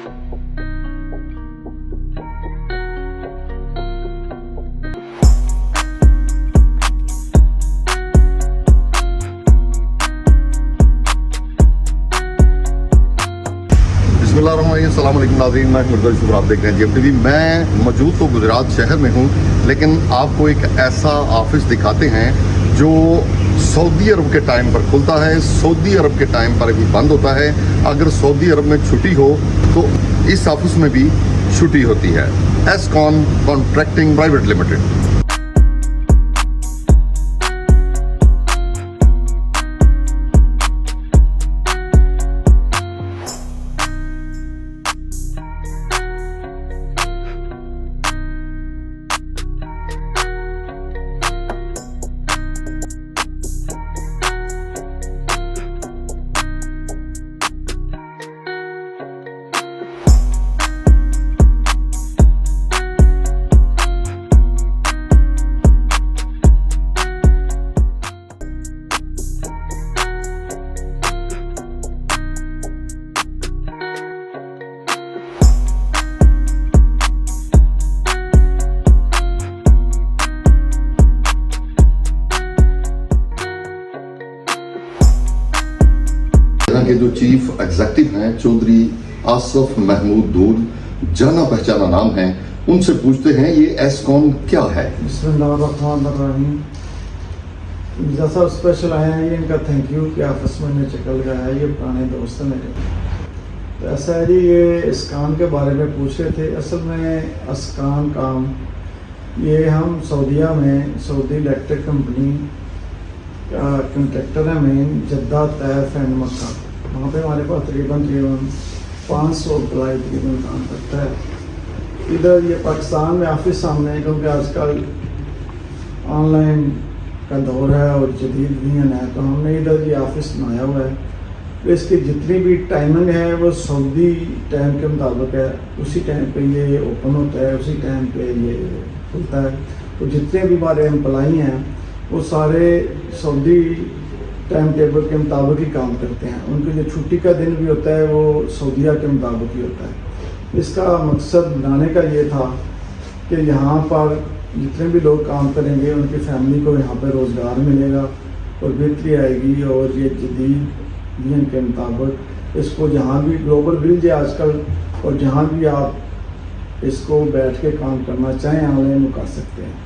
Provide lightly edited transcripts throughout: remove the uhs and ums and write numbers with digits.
अस्सलाम वालेकुम नाज़रीन, मैं मिर्ज़ा शुक्र, आप देख रहे हैं GMTV। मैं मौजूद तो गुजरात शहर में हूँ, लेकिन आपको एक ऐसा ऑफिस दिखाते हैं जो सऊदी अरब के टाइम पर खुलता है, सऊदी अरब के टाइम पर भी बंद होता है। अगर सऊदी अरब में छुट्टी हो तो इस ऑफिस में भी छुट्टी होती है। एसकॉन कॉन्ट्रैक्टिंग प्राइवेट लिमिटेड। के जो चीफ एग्जीक्यूटिव हैं चौधरी आसफ महमूद दूध, जाना पहचाना नाम है, उनसे पूछते हैं ये एसकॉन क्या है। बिस्मिल्लाहिर्रहमानिर्रहीम। मिर्ज़ा साहब स्पेशल आए हैं, ये इनका थैंक यू कि आपस में ने चकल गया है, ये पुराने दोस्त हैं मेरे। तो ऐसा है जी, ये एसकॉन के बारे में पूछ रहे थे। असल में एसकॉन काम ये हम सऊदीया में सऊदी इलेक्ट्रिक कंपनी का कंट्रैक्टर है मेन, जद्दा, तैफ एंड मक्का। वहाँ पे हमारे पास तकरीबन 500 एम्प्लॉय तकरीबन काम करता है। इधर ये पाकिस्तान में ऑफिस सामने है, क्योंकि आजकल ऑनलाइन का दौर है और जदीद विजन है, तो हमने इधर ये ऑफिस बनाया हुआ है। तो इसकी जितनी भी टाइमिंग है वो सऊदी टाइम के मुताबिक है, उसी टाइम पे ये ओपन होता है, उसी टाइम पे ये खुलता है। तो जितने भी हमारे एम्प्लॉई हैं वो सारे सऊदी टाइम टेबल के मुताबिक ही काम करते हैं। उनके जो छुट्टी का दिन भी होता है वो सऊदीया के मुताबिक ही होता है। इसका मकसद बनाने का ये था कि यहाँ पर जितने भी लोग काम करेंगे उनकी फैमिली को यहाँ पर रोज़गार मिलेगा और बेहतरी आएगी, और ये जदीद विजन के मुताबिक इसको जहाँ भी ग्लोबल विलेज है आजकल, और जहाँ भी आप इसको बैठ के काम करना चाहें ऑनलाइन कर सकते हैं।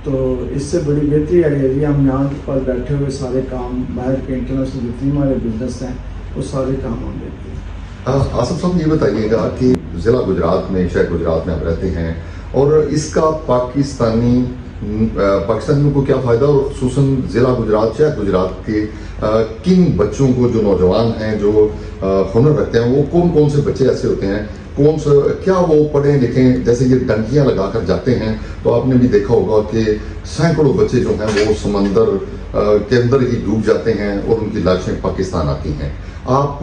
तो इससे बड़ी बेहतरी आई है जी, हम यहाँ पर बैठे हुए सारे काम बाहर के इंटरनेशनल जितने हमारे बिजनेस हैं वो सारे काम हम देखते हैं। आसफ साहब, ये बताइएगा कि ज़िला गुजरात में, शहर गुजरात में आप रहते हैं, और इसका पाकिस्तानियों को क्या फ़ायदा, और खुसूसन ज़िला गुजरात, शहर गुजरात के किन बच्चों को, जो नौजवान हैं, जो हुनर रखते हैं, वो कौन कौन से बच्चे ऐसे होते हैं, कौन सा, क्या वो पढ़े लिखे, जैसे ये टंकियाँ लगा कर जाते हैं, तो आपने भी देखा होगा कि सैकड़ों बच्चे जो हैं वो समंदर के अंदर ही डूब जाते हैं और उनकी लाशें पाकिस्तान आती हैं। आप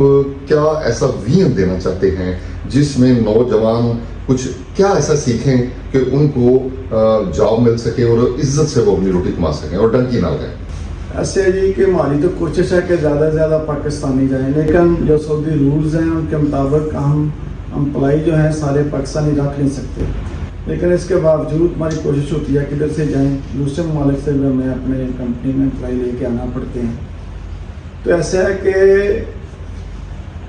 क्या ऐसा विजन देना चाहते हैं जिसमें नौजवान कुछ क्या ऐसा सीखें कि उनको जॉब मिल सके और इज्जत से वो अपनी रोटी कमा सकें और डंकी ना लगाएं? ऐसे है जी कि हमारी तो कोशिश है कि ज़्यादा से ज़्यादा पाकिस्तानी जाएँ, लेकिन जो सऊदी रूल्स हैं उनके मुताबिक हम एम्प्लॉई जो हैं सारे पाकिस्तानी रख नहीं सकते। लेकिन इसके बावजूद हमारी कोशिश होती है कि इधर से जाएँ, दूसरे ममालिक से भी हमें अपने कंपनी में एम्प्लॉई लेके आना पड़ते हैं। तो ऐसा है कि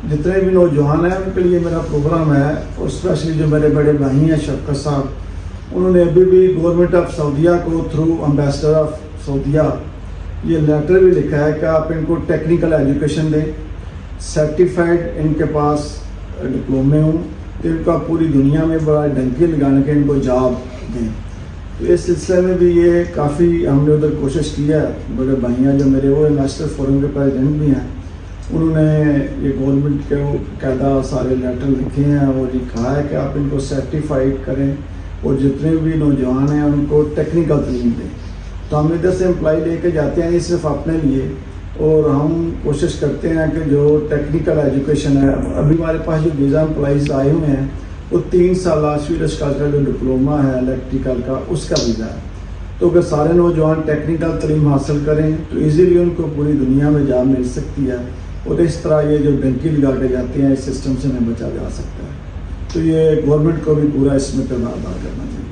जितने भी नौजवान हैं उनके लिए मेरा प्रोग्राम है, और स्पेशली जो मेरे बड़े भाई हैं शफकत साहब, उन्होंने अभी भी गवर्नमेंट ऑफ सऊदीया को थ्रू एम्बेसडर ऑफ सऊदीया ये लेटर भी लिखा है कि आप इनको टेक्निकल एजुकेशन दें, सर्टिफाइड इनके पास डिप्लोमे हों, तो इनका पूरी दुनिया में बड़ा डंकी लगाने के इनको जॉब दें। तो इस सिलसिले में भी ये काफ़ी हमने उधर कोशिश की है। बड़े भाइयाँ जो मेरे वो इन्वेस्टर फोरम के प्रेसिडेंट भी हैं, उन्होंने ये गवर्नमेंट के कायदा सारे लेटर लिखे हैं और ये कहा है कि आप इनको सर्टिफाइड करें और जितने भी नौजवान हैं उनको टेक्निकल तालीम दें। तो हम इधर से एम्प्लॉय लेके जाते हैं नहीं सिर्फ अपने लिए, और हम कोशिश करते हैं कि जो टेक्निकल एजुकेशन है, अभी हमारे पास जो वीज़ा एम्प्लॉइज़ आए हुए हैं वो 3 साल स्वीडिश का जो डिप्लोमा है इलेक्ट्रिकल का, उसका वीज़ा है। तो अगर सारे नौजवान टेक्निकल तालीम हासिल करें तो इजीली उनको पूरी दुनिया में जॉब मिल सकती है। اور اس طرح یہ جو ڈنکی لگا کے جاتے ہیں اس سسٹم سے انہیں بچا جا سکتا ہے. تو یہ گورنمنٹ کو بھی پورا اس میں کردار ادا کرنا چاہیے.